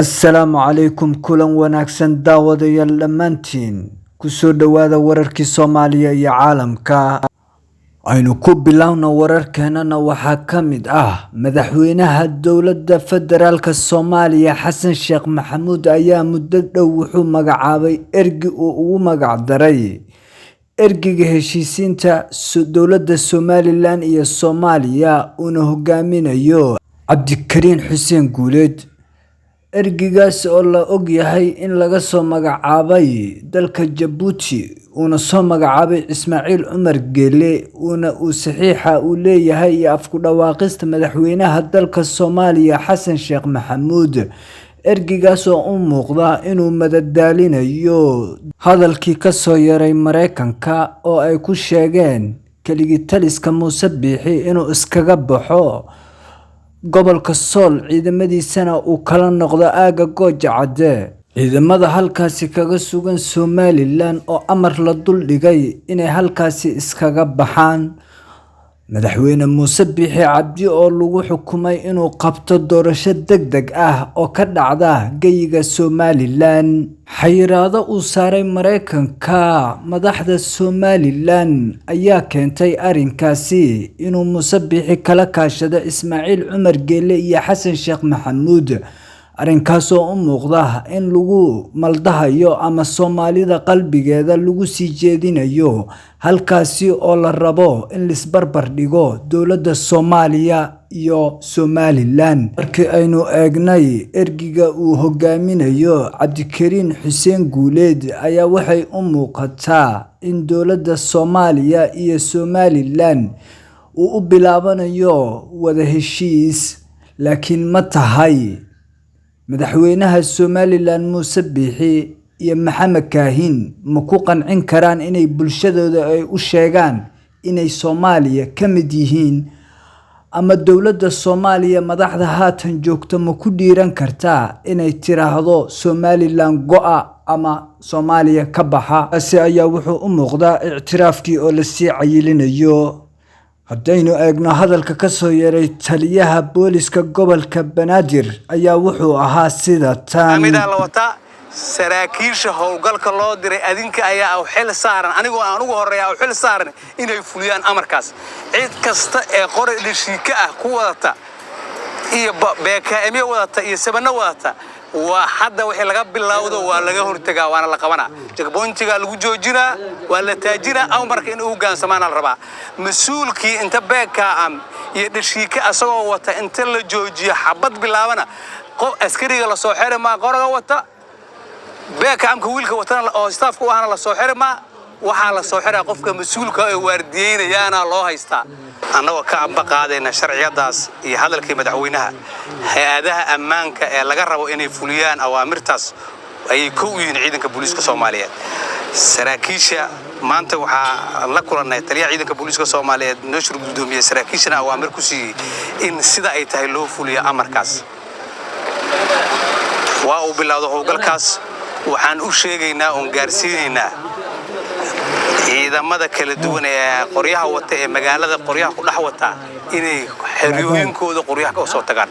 السلام عليكم كلن wanaagsan daawadayaal dhammaantiin ku soo dhawaada wararkii Soomaaliya iyo caalamka aynu ku bilowno wararkeena waxa kamid madaxweynaha dawladda federaalka Soomaaliya Xasan Sheekh Maxamuud ayaa muddo dhow wuxuu magacaabay ergi uu ugu magac daray ergiga heshiisiinta dawladda Somaliland iyo Soomaaliya una hogaaminayo Cabdikariin Xuseen Guuleed ergigaas oo la og yahay in laga soo magacaabay dalka Djibouti una soo magacaabay Ismaaciil Cumar Geele una uu saxiixa u leeyahay afku dhawaaqista madaxweynaha dalka Soomaaliya Xasan Sheekh Maxamuud ergigaas oo u muuqda inuu madadaalinayo hadalkii ka soo yaray Mareykanka oo ay ku sheegeen kaligii taliska Muuse Biixi inuu iskaga baxo gobolka Sool ciidamadiisana uu kala noqdo aaga Gooja Cadde ciidamada halkaasi kaga sugan Somaliland oo amar la dul dhigay inay halkaasi iskaga baxaan madaxweyne Muuse Biixi Cabdi oo lagu xukumay inuu qabto doorasho degdeg oo ka dhacda geyiga Somaliland xayiraado uu saaray Mareykanka madaxda Somaliland ayaa keentay arinkaasi inuu Muuse Biixi kala kaashado Ismaaciil Cumar Geele iyo Xasan Sheekh Maxamuud arinkaas oo u muuqda in lagu maldahayo ama Soomaalida qalbigeeda lagu sii jeedinayo halkaasi oo la rabo in lisbarbar dhigo dawladda Soomaaliya iyo Somaliland markii aynu eegnay ergiga uu hogaaminayo Cabdikariin Xuseen Guuleed ayaa waxay u muuqataa in dawladda Soomaaliya iyo Somaliland uu u bilaabanayo wada heshiis laakiin ma tahay madaxweynaha Somaliland Muuse Biixi iyo Maxamed Kaahin ma ku qancin karaan inay bulshadooda ay u sheegaan inay Soomaaliya ka mid yihiin ama dawladda Soomaaliya madaxda haatan joogto ma ku dhiiran kartaa inay tiraahdo Somaliland go'a ama Soomaaliya ka baxa asi ayaa wuxuu u muuqdaa ictiraafkii oo la sii cayilinayo haddaynu eegno hadalka ka soo yaray taliyaha booliska gobolka Banaadir ayaa wuxuu ahaa sida tan saraakiisha howlgalka loo diray adinka ayaa xil saaran anigoo aan ugu horeeyaa xil saaran inay fuliyaan amarkaas cid kasta ee qori dhishika ku wadata iyo BKM wadata iyo sabana wadata waa hadda wixii laga bilowdo waa laga hortagaa waana la qabanaa jagboontiga lagu joojinaa waa la taajina aw marka in uu gaansamaan la rabaa mas'uulkii inta BKM iyo dhishika asagoo wata inta la joojiyo xabad bilaabana qof askariga la soo xiray ma qoraga wata BKM ka wiilka watana oo staafku ahna la soo xiray ma waxa la soo xiray qofka mas'uulka ee waardiyeynayana loo haystaa annaga ka amba qaadayna sharciyadaas iyo hadalkii madaxweynaha hay'adaha ammaanka ee laga rabo inay fuliyaan awaamirtaas ay ku yihiin ciidanka booliska Soomaaliyeed saraakiisha maanta waxa la kulanay taliyaha ciidanka booliska Soomaaliyeed nooshir gudoomiye saraakiishana awaamir ku siiyay in sida ay tahay loo fuliyo amarkaas waa uu bilowdo howlgalkaas waxaan u sheegaynaa oo gaarsiinaynaa ciidamada kala duwan ee qoryaha wata ee magaalada qoryaha ku dhex wata inay xeriyooyinkooda qoryaha ka soo tagaan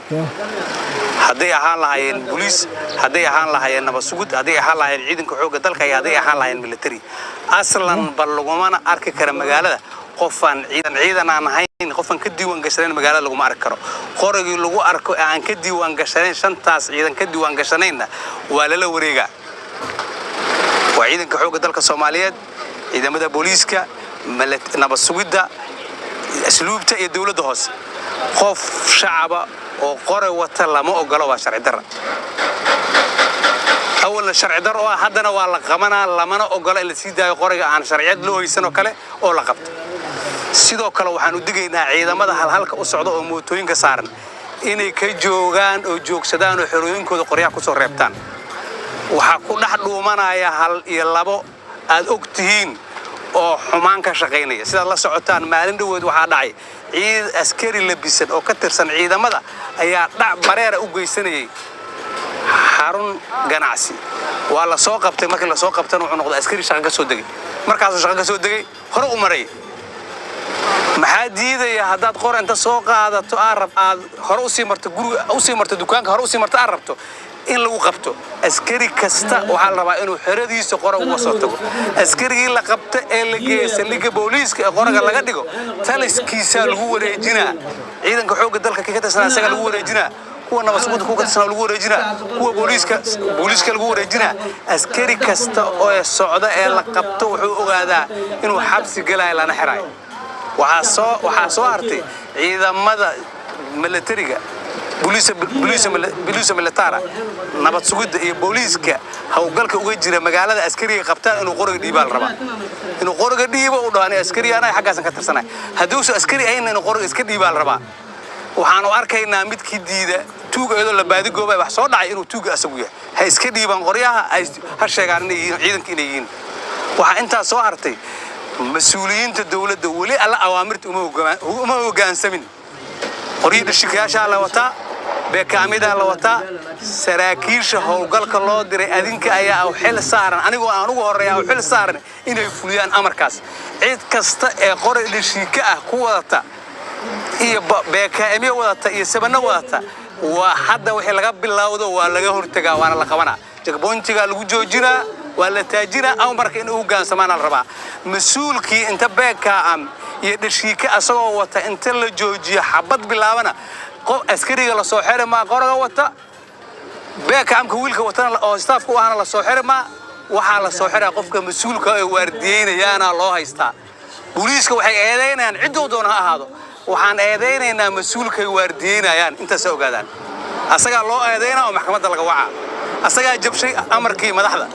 haday ahaan lahaayeen booliis haday ahaan lahaayeen nabad sugid haday ahaan lahaayeen ciidanka xoogga dalka iyo haday ahaan lahaayeen military aslan bal laguma arki kara magaalada qofan ciidan aan ahayn qofan ka diiwaan gashaneen magaalada lagu arki karo qorigii lagu arko aan ka diiwaan gashaneen shantaas ciidan ka diiwaan gashanayna waa la wareega waa ciidanka xoogga dalka Soomaaliyeed ciidamada booliiska nabad sugidda asluubta iyo dawladda hoose qof shacaba oo qoray wata lama ogolo waa sharci darro awal sharci darro haddana waa la qabanaa lamana ogolo in la sii daayo qoriga aan sharciyad loo haysan oo kale oo la qabto sidoo kale waxaan u digaynaa ciidamada halka u socdo oo mootooyinka saaran inay ka joogaan oo joogsadaan oo xerooyinkooda qoryaha ku soo reebtaan waxa ku dhax dhuumanaya hal iyo labo aad ogtihiin oo xumaan ka shaqeynaya sida la socotaan maalin dhaweed waxa dhacay ciid askari labisan oo ka tirsan ciidamada ayaa dhac bareera u geysanayay xarun ganacsi waa la soo qabtay markii la soo qabtana wuxuu noqday askari shaqo ka soo degay markaas shaqo ka soo degay hore u maray maxaa diidaya hadaad qoranta soo qaadato aad hore u sii marto guriga u sii marto dukaanka hore u sii marto aad rabto in lagu qabto askari kasta waxa la rabaa inuu xeradiisa qora uga soo tago askarigii la qabta ee la geeyay saldhigga booliiska ee qoraga laga dhigo taliskiisa lagu wareejinaa ciidanka xoogga dalka ka tirsan asaga lagu wareejinaa kuwa nabadsuguda ku tirsan lagu wareejinaa kuwa booliiska lagu wareejinaa askari kasta oo socda ee la qabto wuxuu ogaadaa inuu xabsi galay lana xiraay waxaa soo artay ciidamada militariga بوليس ملتارا نبض سجود بوليسك هو قالك وجر مجالات عسكرية قبطان إنه قرق ديبال ربع إنه قرق ديبال وداني عسكري أنا حاجة سنكتر سنة هدوس عسكري أين إنه قرق عسكري ديبال ربع وحنا أركينا ميت كديدة توجا إذا لبادي جوبا بحصاد على إنه توجا أسويه هاي عسكري ديبال قريها هالشيء عني عيدن كنيين وحنت صارتي مسؤولين الدولة على أوامر وما هو جان سمين قريد الشكاية على وطا بكاميدا على وطا سراكيش هو قالك الله دري أدينك أيا أو حل صارن أنا هوريا أو حل صارن إنه يفليان أمركاس عيد كست قريد الشكاية قوة إيه بكامية وطا إيه سبنا وطا وحدا وحلا قبل الله وده ولا جهور تجا ولا لقمنا تكبون تجا الوجوجنا ولا تاجنا أو مرك إنه جان سمان الربع مسؤول كي أنت بكام يدشيك أسوأ وتا أنت اللي جوجي حبط باللعبنا عسكري على صحيح ما قرر وتا بيك عم كويلك وتا أو استاف كوه على صحيح ما وحال صحيح قفك مسؤول كواردين يانا الله يستا بوليس كوحي أيدينا عدو دونها هذا وحن أيدينا مسؤول كواردين يان أنت سوق هذا أسجع الله أيدينا ومحكمة الجوعة أسجع جب شيء أمر كي مدحضة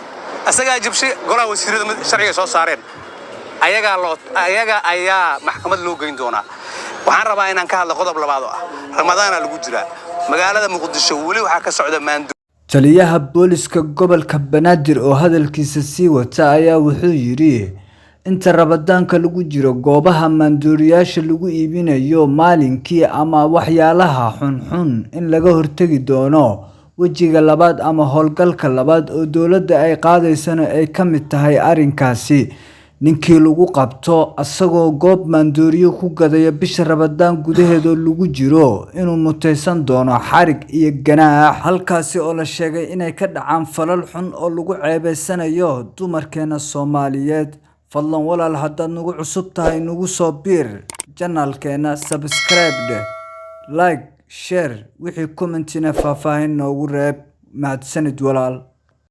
أسجع جب شيء قرأ وسيرة شرعية صارين أيها محكمة لوجين دونا وحنا ربنا إن كان هذا قضب لبعضه رمضان الوجرة مقالة مقدسة ولي وحكى سعودة ماندو taliyaha booliska gobolka Banaadir oo hadalkiisa sii wata ayaa wuxuu yiri inta rabadaanka lagu jiro goobaha maandooriyaasha lagu iibinayo maalinkii ama waxyaalaha xunxun in laga hortagi doono wajiga labaad ama howlgalka labaad oo dawladda ay qaadaysana ay ka mid tahay arinkaasi ninkii lagu qabto asagoo goob maandooriyo ku gadaya bisha rabadaan gudaheeda lagu jiro inuu muteysan doono xarig iyo ganaax halkaasi oo la sheegay inay ka dhacaan falal xun oo lagu ceebeysanayo dumarkeena Soomaaliyeed fadlan walaal haddaad nagu cusub tahay nagu soo biir channelkeena subscribe like share wixii commentina faahfaahin noogu reeb mahadsanid walaal